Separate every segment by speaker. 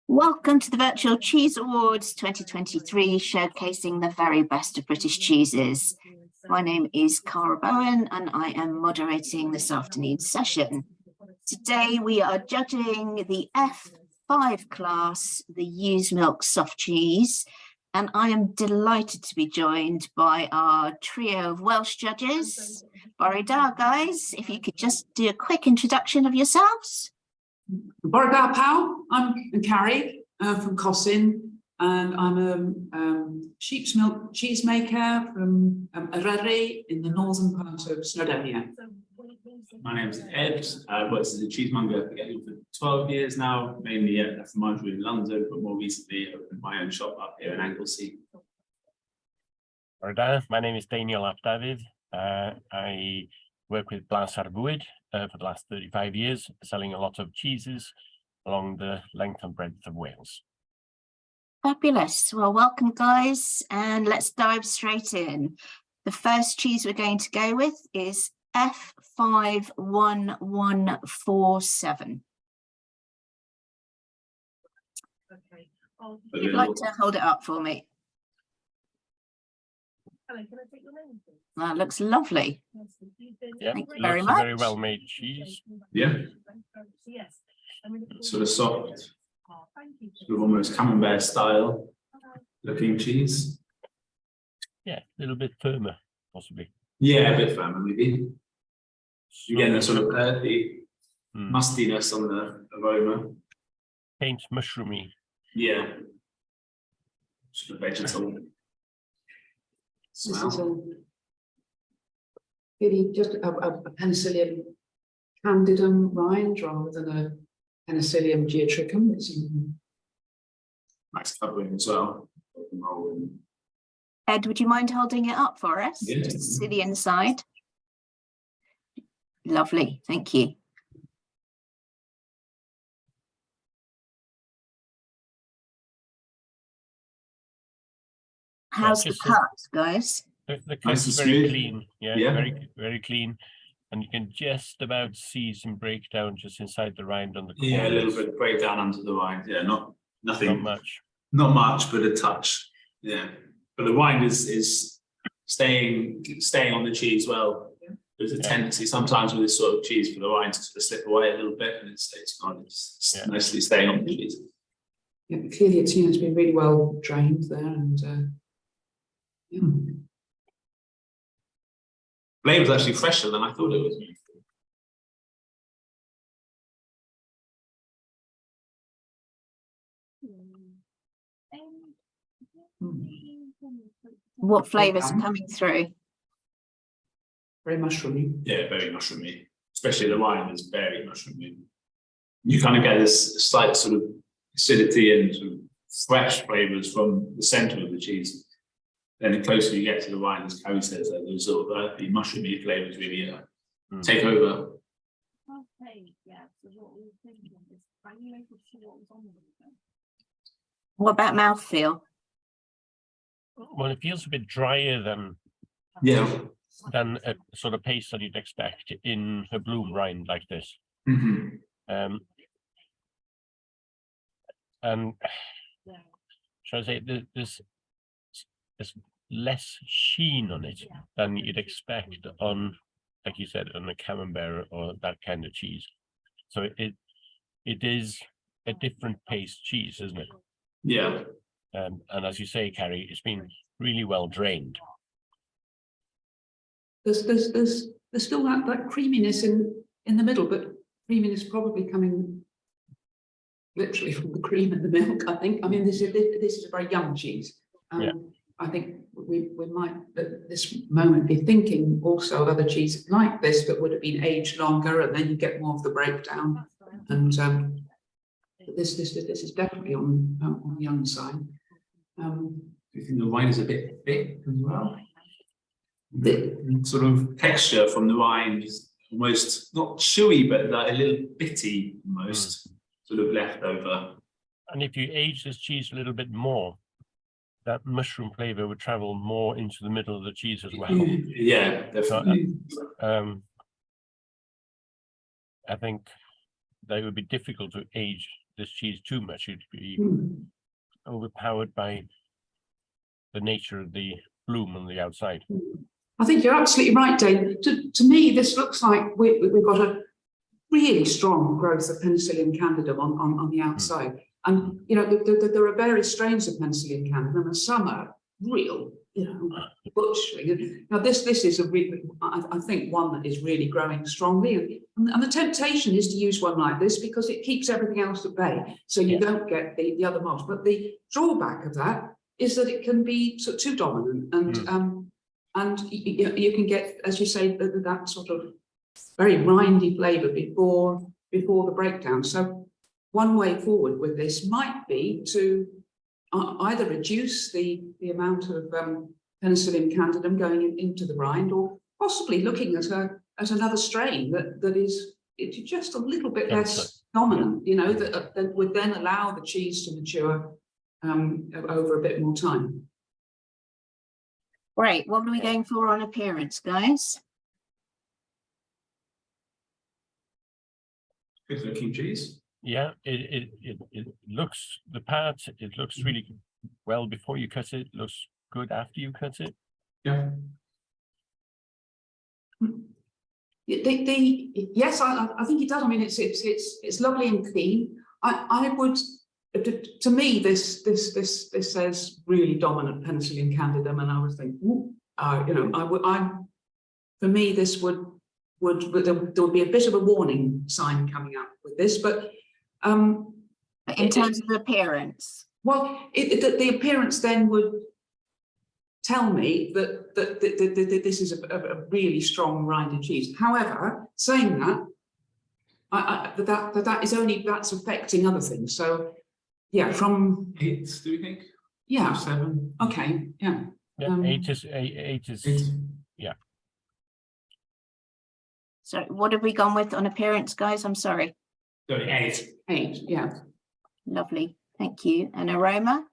Speaker 1: Welcome to the Virtual Cheese Awards 2023, showcasing the very best of British cheeses. My name is Cara Bowen and I am moderating this afternoon's session. Today we are judging the F5 class, the Ewes milk soft cheese, and I am delighted to be joined by our trio of Welsh judges. Bore da, guys, if you could just do a quick introduction of yourselves.
Speaker 2: Bore da pawb, I'm Carrie from Cossin, and I'm a sheep's milk cheesemaker from Eryri in the northern part of Snowdonia.
Speaker 3: My name's Ed. I've worked as a cheesemonger for 12 years now, mainly at Marjorie in London, but more recently opened my own shop up here in Anglesey.
Speaker 4: Bore da, my name is Daniel Ap David. I work with Blas ar Bwyd for the last 35 years, selling a lot of cheeses along the length and breadth of Wales.
Speaker 1: Fabulous. Well, welcome, guys, and let's dive straight in. The first cheese we're going to go with is F51147.
Speaker 5: Okay.
Speaker 1: If you'd like to hold it up for me.
Speaker 5: Hello, can I take your name, please?
Speaker 1: That looks lovely.
Speaker 4: Yeah,
Speaker 1: Thank you
Speaker 4: it
Speaker 1: very
Speaker 4: looks a very
Speaker 1: much.
Speaker 4: well made cheese.
Speaker 3: Yeah,
Speaker 5: Yes.
Speaker 3: sort of soft, sort of almost camembert style looking cheese.
Speaker 4: Yeah, a little bit firmer, possibly.
Speaker 3: Yeah, a bit firmer maybe. Again, the sort of earthy mustiness on the aroma.
Speaker 4: Faint mushroomy.
Speaker 3: Yeah, sort of vegetal
Speaker 2: This is
Speaker 3: smell.
Speaker 2: really just a Penicillium candidum rind rather than a Penicillium geotrichum. It's
Speaker 3: Nice covering as well.
Speaker 1: Ed, would you mind holding it up for us?
Speaker 3: Yeah.
Speaker 1: Just to see the inside. Lovely, thank you. How's the
Speaker 4: just
Speaker 1: cut, guys?
Speaker 4: The
Speaker 3: Nice
Speaker 4: cut's
Speaker 3: and
Speaker 4: very
Speaker 3: smooth.
Speaker 4: clean. Yeah,
Speaker 3: Yeah.
Speaker 4: very clean. And you can just about see some breakdown just inside the rind on the corners.
Speaker 3: Yeah, a little bit of breakdown under the rind. Yeah, nothing.
Speaker 4: Not much.
Speaker 3: Not much, but a touch. Yeah, but the rind is staying on the cheese well. There's a tendency sometimes with this sort of cheese for the rind to sort of slip away a little bit, and it's not. It's nicely staying on the cheese.
Speaker 2: yeah, clearly it's been really well drained there, and yeah.
Speaker 3: Flavor's actually fresher than I thought it was.
Speaker 1: What flavours are coming through?
Speaker 2: Very mushroomy.
Speaker 3: Yeah, very mushroomy. Especially the rind is very mushroomy. You kind of get this slight sort of acidity and sort of fresh flavors from the center of the cheese. Then the closer you get to the rind, as Carrie says, those sort of earthy, mushroomy flavors really take over.
Speaker 5: Okay, yeah. So what we were thinking is, are you able to see what was on the window?
Speaker 1: What about mouthfeel?
Speaker 4: Well, it feels a bit drier than a sort of paste that you'd expect in a bloom rind like this.
Speaker 3: Mm-hmm.
Speaker 4: And shall I say, there's less sheen on it than you'd expect on, like you said, on a camembert or that kind of cheese. So it is a different paste cheese, isn't it?
Speaker 3: Yeah.
Speaker 4: And as you say, Carrie, it's been really well drained.
Speaker 2: There's still that creaminess in the middle, but creaminess probably coming literally from the cream and the milk. I think. I mean, this is a very young cheese. I think we might at this moment be thinking also of other cheeses like this that would have been aged longer, and then you get more of the breakdown. And this is definitely on the young side.
Speaker 3: Do you think the rind is a bit thick as well? The sort of texture from the rind is almost not chewy, but like a little bitty, almost sort of left over.
Speaker 4: And if you age this cheese a little bit more, that mushroom flavor would travel more into the middle of the cheese as well.
Speaker 3: Yeah, definitely.
Speaker 4: I think that would be difficult to age this cheese too much. It'd be
Speaker 2: Mm.
Speaker 4: overpowered by the nature of the bloom on the outside.
Speaker 2: I think you're absolutely right, Dave. To me, this looks like we've got a really strong growth of Penicillium candidum on the outside. And, you know, there are various strains of Penicillium candidum, and some are real, you know, butchering. Now, this is I think one that is really growing strongly. And the temptation is to use one like this because it keeps everything else at bay. So you don't get the other mulch. But the drawback of that is that it can be sort of too dominant, and you can get, as you say, that sort of very rindy flavour before the breakdown. So one way forward with this might be to either reduce the amount of Penicillium candidum going into the rind, or possibly looking at another strain that is just a little bit less dominant, you know, that would then allow the cheese to mature over a bit more time.
Speaker 1: Great. What are we going for on appearance, guys?
Speaker 3: Good looking cheese.
Speaker 4: Yeah, it looks the part. It looks really well before you cut it. Looks good after you cut it.
Speaker 3: Yeah.
Speaker 2: Yes, I think it does. I mean, it's lovely and clean. I would, to me, this says really dominant Penicillium candidum, and I was thinking, you know, for me, this there would be a bit of a warning sign coming up with this, but
Speaker 1: In terms of appearance.
Speaker 2: Well, the appearance then would tell me that this is a really strong rinded cheese. However, saying that, that's affecting other things. So, yeah, from
Speaker 3: 8, do we think?
Speaker 2: Yeah.
Speaker 3: 7.
Speaker 2: Okay. Yeah.
Speaker 4: Yeah, eight is yeah.
Speaker 1: So what have we gone with on appearance, guys? I'm sorry.
Speaker 3: Sorry, 8.
Speaker 2: 8. Yeah.
Speaker 1: Lovely. Thank you. And aroma?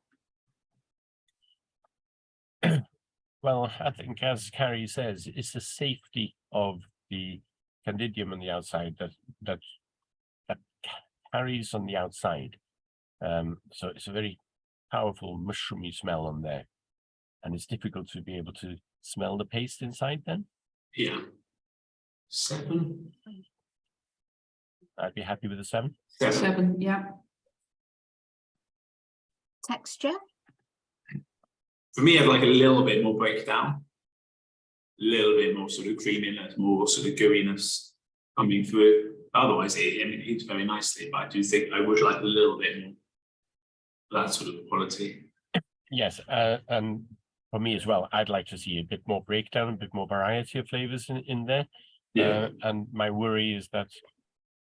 Speaker 4: Well, I think, as Carrie says, it's the safety of the candidium on the outside that carries on the outside. So it's a very powerful mushroomy smell on there, and it's difficult to be able to smell the paste inside then.
Speaker 3: Yeah. 7.
Speaker 4: I'd be happy with a 7.
Speaker 2: 7. Yeah.
Speaker 1: Texture?
Speaker 3: For me, I'd like a little bit more breakdown, a little bit more sort of creaminess, more sort of gooiness coming through. Otherwise, I mean, it eats very nicely, but I do think I would like a little bit more that sort of quality.
Speaker 4: Yes, and for me as well, I'd like to see a bit more breakdown, a bit more variety of flavors in there.
Speaker 3: Yeah.
Speaker 4: And my worry is that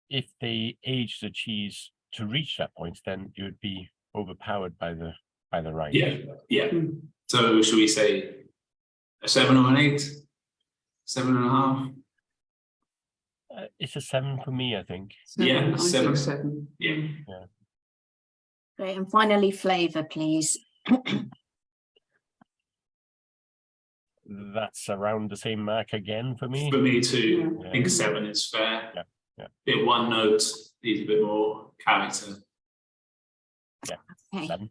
Speaker 4: if they age the cheese to reach that point, then it would be overpowered by the rind.
Speaker 3: Yeah, yeah. So should we say a 7 or an 8? 7.5?
Speaker 4: It's a 7 for me, I think.
Speaker 2: 7,
Speaker 3: Yeah,
Speaker 2: I
Speaker 3: 7.
Speaker 2: think 7.
Speaker 3: Yeah.
Speaker 1: Great. And finally, flavour, please.
Speaker 4: That's around the same mark again for me.
Speaker 3: For me too.
Speaker 4: Yeah.
Speaker 3: I think 7 is fair.
Speaker 4: Yeah, yeah.
Speaker 3: Bit one note, needs a bit more character.
Speaker 4: Yeah,
Speaker 1: Okay.
Speaker 4: 7.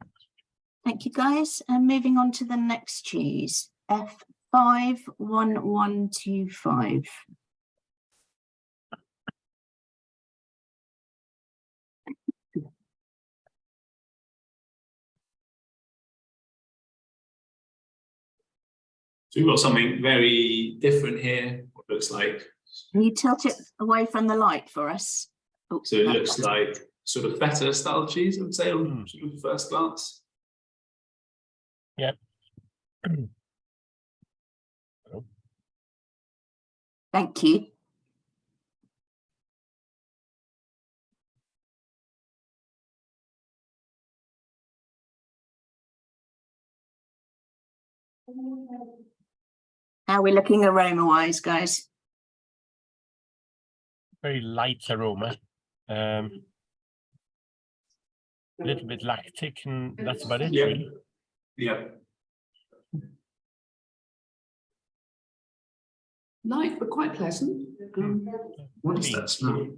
Speaker 1: Thank you, guys. And moving on to the next cheese, F51125.
Speaker 3: So we've got something very different here. What looks like.
Speaker 1: Can you tilt it away from the light for us? Oh,
Speaker 3: So it
Speaker 1: that's
Speaker 3: looks
Speaker 1: better.
Speaker 3: like sort of feta style cheese, I would say, on sort of first glance.
Speaker 4: Yeah.
Speaker 1: Thank you. How are we looking aroma-wise, guys?
Speaker 4: Very light aroma. A little bit lactic, and that's about it.
Speaker 3: Yeah.
Speaker 4: Really.
Speaker 3: Yeah.
Speaker 2: Light, but quite pleasant.
Speaker 3: What is that smell?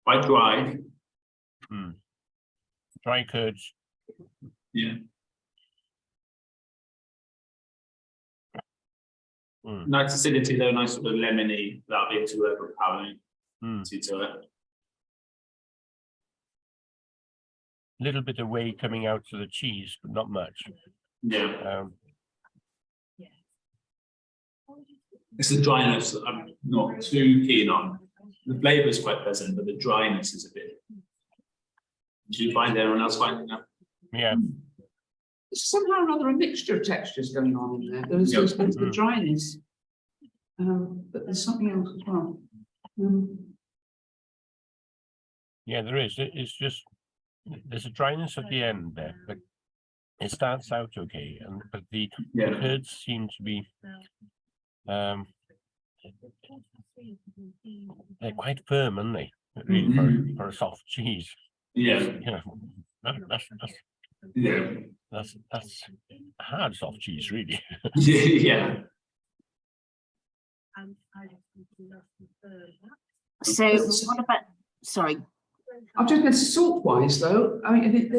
Speaker 3: Quite dry.
Speaker 4: Dry curds.
Speaker 3: Yeah.
Speaker 4: Mm.
Speaker 3: Nice acidity though, nice sort of lemony without being too overpowering
Speaker 4: Mm.
Speaker 3: to it.
Speaker 4: Little bit of whey coming out to the cheese, but not much.
Speaker 3: Yeah. It's the dryness that I'm not too keen on. The flavour is quite pleasant, but the dryness is a bit. Do you find anyone else finding that?
Speaker 4: Yeah.
Speaker 2: There's somehow or other a mixture of textures going on in there. There's the dryness, but there's something else as well.
Speaker 4: Yeah, there is. It's just there's a dryness at the end there, but it starts out okay, and but the curds seem to be they're quite firm, aren't they? Really, for a soft cheese.
Speaker 3: Yeah.
Speaker 4: You know, that's hard soft cheese, really.
Speaker 3: Yeah.
Speaker 1: So what about, sorry.
Speaker 2: I'm just going to salt wise though. I mean,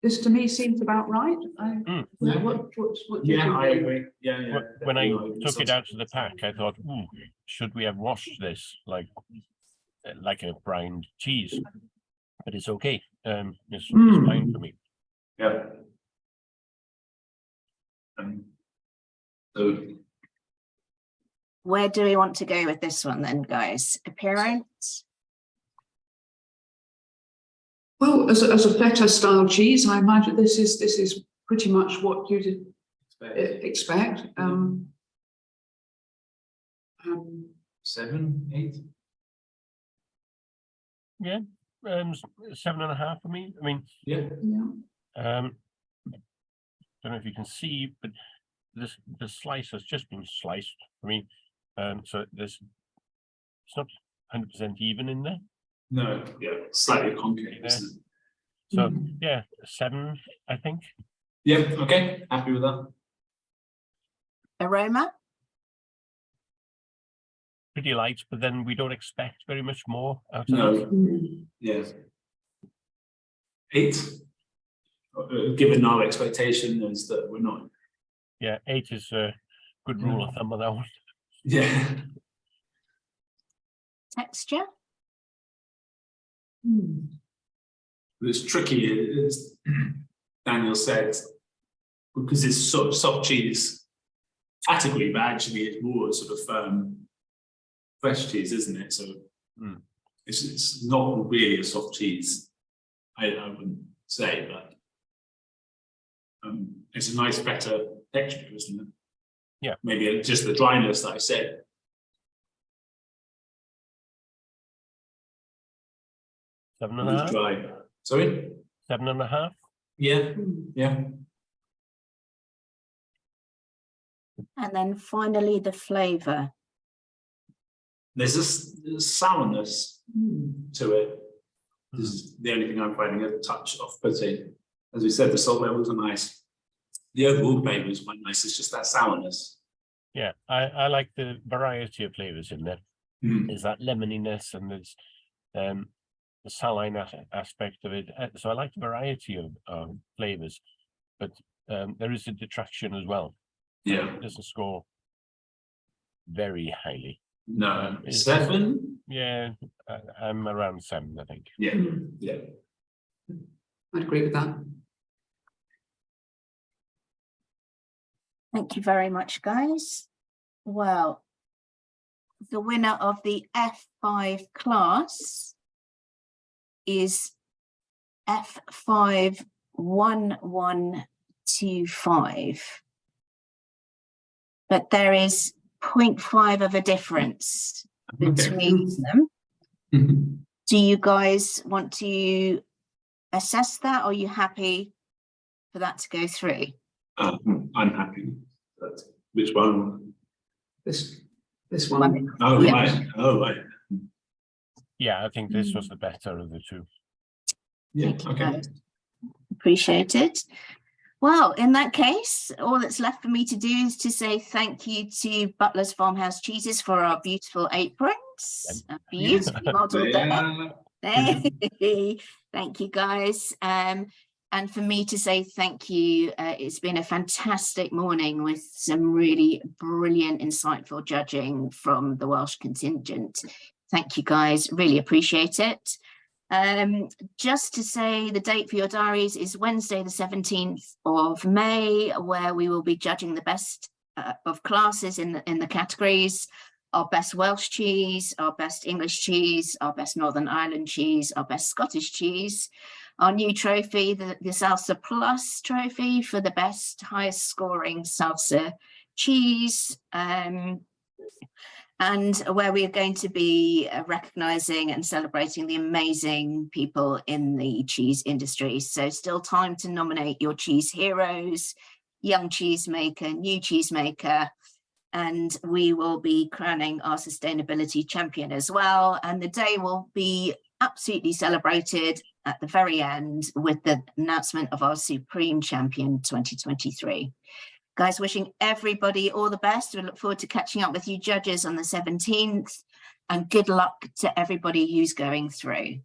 Speaker 2: this to me seems about right. What do you think?
Speaker 3: I agree. Yeah.
Speaker 4: When I took it out of the pack, I thought, should we have washed this like a brined cheese? But it's okay. It's fine for me.
Speaker 3: Yeah. So
Speaker 1: Where do we want to go with this one then, guys? Appearance?
Speaker 2: Well, as a feta style cheese, I imagine this is pretty much what you'd expect.
Speaker 3: 7, 8.
Speaker 4: Yeah, 7.5 for me. I mean,
Speaker 3: Yeah.
Speaker 4: Don't know if you can see, but the slice has just been sliced for me. So it's not 100% even in there.
Speaker 3: No, yeah, slightly concave, isn't it?
Speaker 4: So yeah, 7, I think.
Speaker 3: Yeah, okay, happy with that.
Speaker 1: Aroma?
Speaker 4: Pretty light, but then we don't expect very much more out of
Speaker 3: No.
Speaker 4: it.
Speaker 3: Yeah. 8. Given our expectation is that we're not.
Speaker 4: Yeah, 8 is a good rule of thumb on that one.
Speaker 3: Yeah.
Speaker 1: Texture?
Speaker 3: It's tricky, as Daniel said, because it's sort of soft cheese category, but actually it's more sort of fresh cheese, isn't it? So it's not really a soft cheese, I wouldn't say, but it's a nice, better texture, isn't it?
Speaker 4: Yeah.
Speaker 3: Maybe just the dryness that I said.
Speaker 4: Seven
Speaker 3: It
Speaker 4: and a
Speaker 3: was
Speaker 4: half.
Speaker 3: dry. Sorry?
Speaker 4: 7.5.
Speaker 3: Yeah. Yeah.
Speaker 1: And then finally the flavour.
Speaker 3: There's a sourness to it. This is the only thing I'm finding a touch off-putting. As we said, the salt levels are nice. The overall flavour is quite nice. It's just that sourness.
Speaker 4: Yeah, I like the variety of flavors in there. There's that lemoniness and there's the saline aspect of it. So I like the variety of flavors, but there is a detraction as well.
Speaker 3: Yeah.
Speaker 4: It doesn't score very highly.
Speaker 3: No. 7?
Speaker 4: Yeah, I'm around 7, I think.
Speaker 3: Yeah. Yeah.
Speaker 2: I'd agree with that.
Speaker 1: Thank you very much, guys. Well, the winner of the F5 class is F51125. But there is 0.5 of a difference between them. Do you guys want to assess that, or are you happy for that to go through?
Speaker 3: I'm happy. Which one?
Speaker 2: This one.
Speaker 3: Oh,
Speaker 1: Yeah.
Speaker 3: right. Oh, right.
Speaker 4: Yeah, I think this was the better of the two.
Speaker 3: Yeah.
Speaker 1: Thank you,
Speaker 3: Okay.
Speaker 1: guys. Appreciate it. Well, in that case, all that's left for me to do is to say thank you to Butler's Farmhouse Cheeses for our beautiful aprons. That's beautifully modelled there. Hey, thank you guys. And for me to say thank you, it's been a fantastic morning with some really brilliant, insightful judging from the Welsh contingent. Thank you guys, really appreciate it. Just to say the date for your diaries is Wednesday the 17th of May, where we will be judging the best of classes in the categories. Our best Welsh cheese, our best English cheese, our best Northern Ireland cheese, our best Scottish cheese, our new trophy, the Salsa Plus trophy for the best, highest scoring salsa cheese, and where we are going to be recognising and celebrating the amazing people in the cheese industry. So still time to nominate your cheese heroes, young cheesemaker, new cheesemaker, and we will be crowning our sustainability champion as well. And the day will be absolutely celebrated at the very end with the announcement of our Supreme Champion 2023. Guys, wishing everybody all the best. We look forward to catching up with you judges on the 17th, and good luck to everybody who's going through.